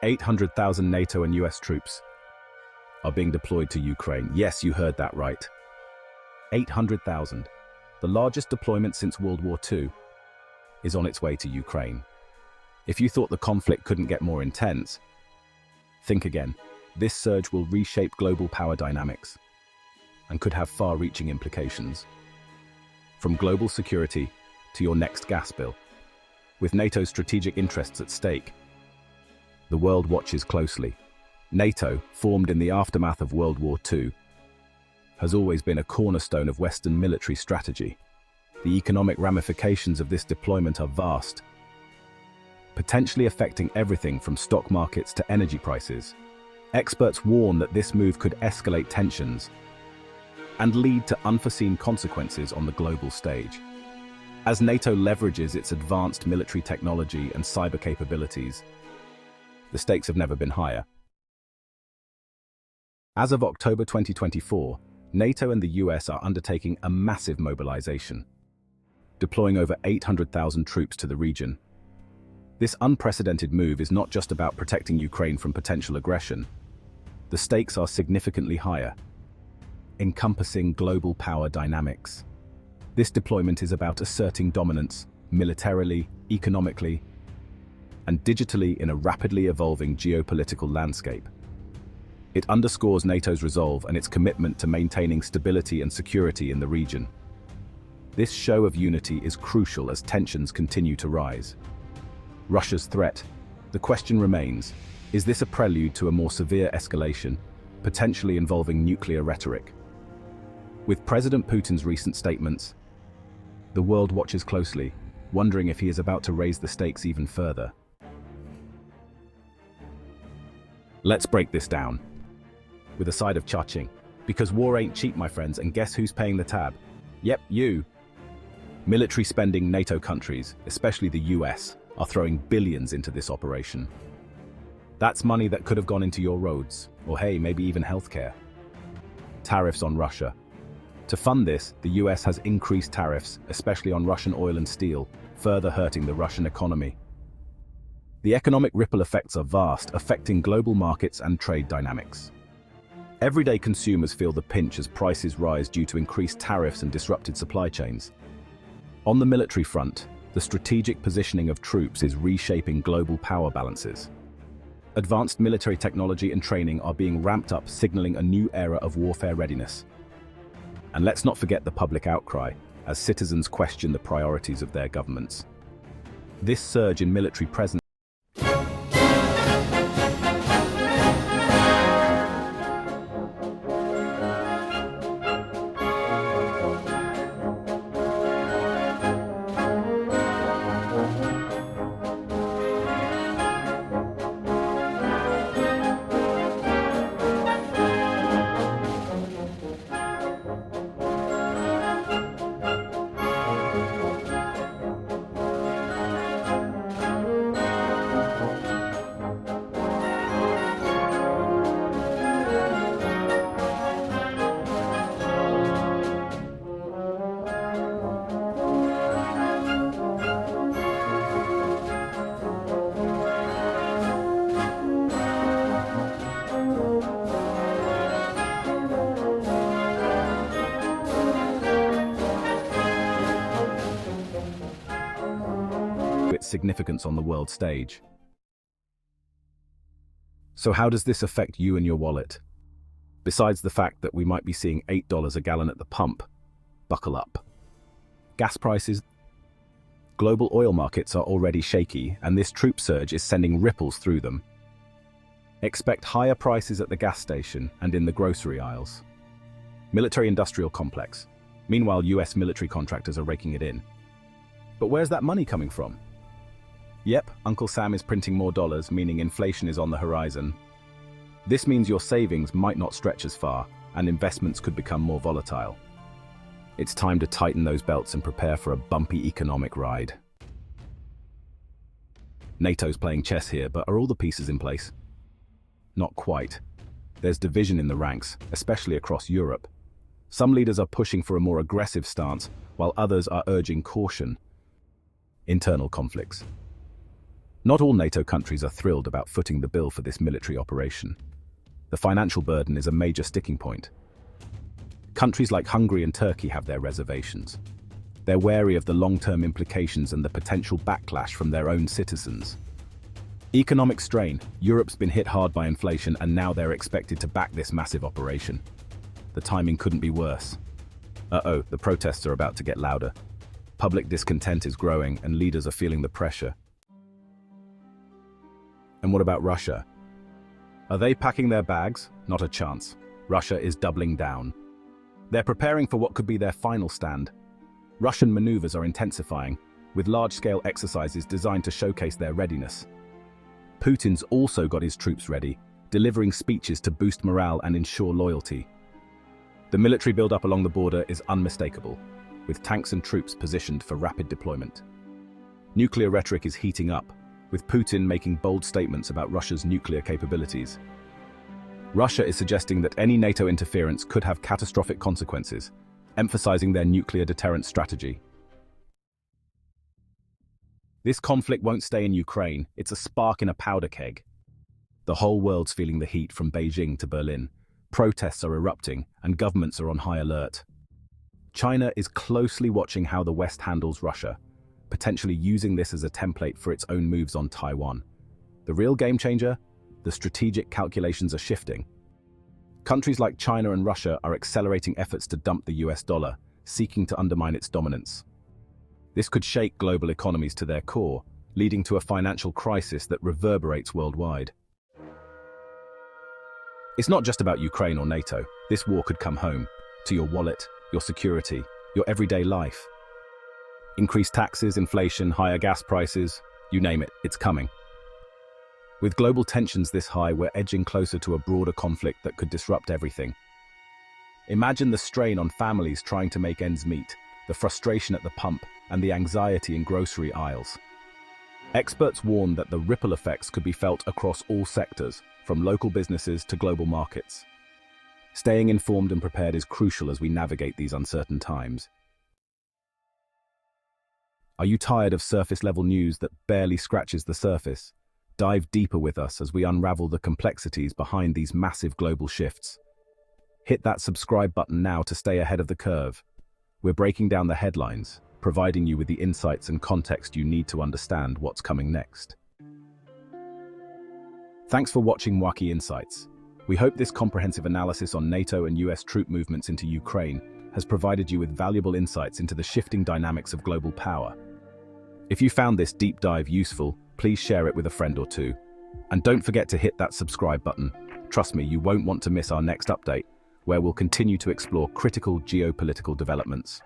800,000 NATO and U.S. troops are being deployed to Ukraine. Yes, you heard that right. 800,000. The largest deployment since World War II is on its way to Ukraine. If you thought the conflict couldn't get more intense, think again. This surge will reshape global power dynamics and could have far-reaching implications. From global security to your next gas bill. With NATO's strategic interests at stake, the world watches closely. NATO, formed in the aftermath of World War II, has always been a cornerstone of Western military strategy. The economic ramifications of this deployment are vast, potentially affecting everything from stock markets to energy prices. Experts warn that this move could escalate tensions and lead to unforeseen consequences on the global stage. As NATO leverages its advanced military technology and cyber capabilities, the stakes have never been higher. As of October 2024, NATO and the US are undertaking a massive mobilization, deploying over 800,000 troops to the region. This unprecedented move is not just about protecting Ukraine from potential aggression. The stakes are significantly higher, encompassing global power dynamics. This deployment is about asserting dominance militarily, economically, and digitally in a rapidly evolving geopolitical landscape. It underscores NATO's resolve and its commitment to maintaining stability and security in the region. This show of unity is crucial as tensions continue to rise. Russia's threat. The question remains, is this a prelude to a more severe escalation, potentially involving nuclear rhetoric? With President Putin's recent statements, the world watches closely, wondering if he is about to raise the stakes even further. Let's break this down with a side of cha-ching, because war ain't cheap, my friends, and guess who's paying the tab? Yep, you. Military spending NATO countries, especially the US, are throwing billions into this operation. That's money that could have gone into your roads, or hey, maybe even healthcare. Tariffs on Russia. To fund this, the US has increased tariffs, especially on Russian oil and steel, further hurting the Russian economy. The economic ripple effects are vast, affecting global markets and trade dynamics. Everyday consumers feel the pinch as prices rise due to increased tariffs and disrupted supply chains. On the military front, the strategic positioning of troops is reshaping global power balances. Advanced military technology and training are being ramped up, signaling a new era of warfare readiness. And let's not forget the public outcry, as citizens question the priorities of their governments. This surge in military presence its significance on the world stage. So how does this affect you and your wallet? Besides the fact that we might be seeing $8 a gallon at the pump, buckle up. Gas prices. Global oil markets are already shaky, and this troop surge is sending ripples through them. Expect higher prices at the gas station and in the grocery aisles. Military-industrial complex. Meanwhile, US military contractors are raking it in. But where's that money coming from? Yep, Uncle Sam is printing more dollars, meaning inflation is on the horizon. This means your savings might not stretch as far, and investments could become more volatile. It's time to tighten those belts and prepare for a bumpy economic ride. NATO's playing chess here, but are all the pieces in place? Not quite. There's division in the ranks, especially across Europe. Some leaders are pushing for a more aggressive stance, while others are urging caution. Internal conflicts. Not all NATO countries are thrilled about footing the bill for this military operation. The financial burden is a major sticking point. Countries like Hungary and Turkey have their reservations. They're wary of the long-term implications and the potential backlash from their own citizens. Economic strain. Europe's been hit hard by inflation, and now they're expected to back this massive operation. The timing couldn't be worse. The protests are about to get louder. Public discontent is growing, and leaders are feeling the pressure. And what about Russia? Are they packing their bags? Not a chance. Russia is doubling down. They're preparing for what could be their final stand. Russian maneuvers are intensifying, with large-scale exercises designed to showcase their readiness. Putin's also got his troops ready, delivering speeches to boost morale and ensure loyalty. The military build-up along the border is unmistakable, with tanks and troops positioned for rapid deployment. Nuclear rhetoric is heating up, with Putin making bold statements about Russia's nuclear capabilities. Russia is suggesting that any NATO interference could have catastrophic consequences, emphasizing their nuclear deterrence strategy. This conflict won't stay in Ukraine, it's a spark in a powder keg. The whole world's feeling the heat from Beijing to Berlin. Protests are erupting, and governments are on high alert. China is closely watching how the West handles Russia, potentially using this as a template for its own moves on Taiwan. The real game changer? The strategic calculations are shifting. Countries like China and Russia are accelerating efforts to dump the US dollar, seeking to undermine its dominance. This could shake global economies to their core, leading to a financial crisis that reverberates worldwide. It's not just about Ukraine or NATO. This war could come home, to your wallet, your security, your everyday life. Increased taxes, inflation, higher gas prices, you name it, it's coming. With global tensions this high, we're edging closer to a broader conflict that could disrupt everything. Imagine the strain on families trying to make ends meet, the frustration at the pump, and the anxiety in grocery aisles. Experts warn that the ripple effects could be felt across all sectors, from local businesses to global markets. Staying informed and prepared is crucial as we navigate these uncertain times. Are you tired of surface-level news that barely scratches the surface? Dive deeper with us as we unravel the complexities behind these massive global shifts. Hit that subscribe button now to stay ahead of the curve. We're breaking down the headlines, providing you with the insights and context you need to understand what's coming next. Thanks for watching Waki Insights. We hope this comprehensive analysis on NATO and US troop movements into Ukraine has provided you with valuable insights into the shifting dynamics of global power. If you found this deep dive useful, please share it with a friend or two. And don't forget to hit that subscribe button. Trust me, you won't want to miss our next update, where we'll continue to explore critical geopolitical developments.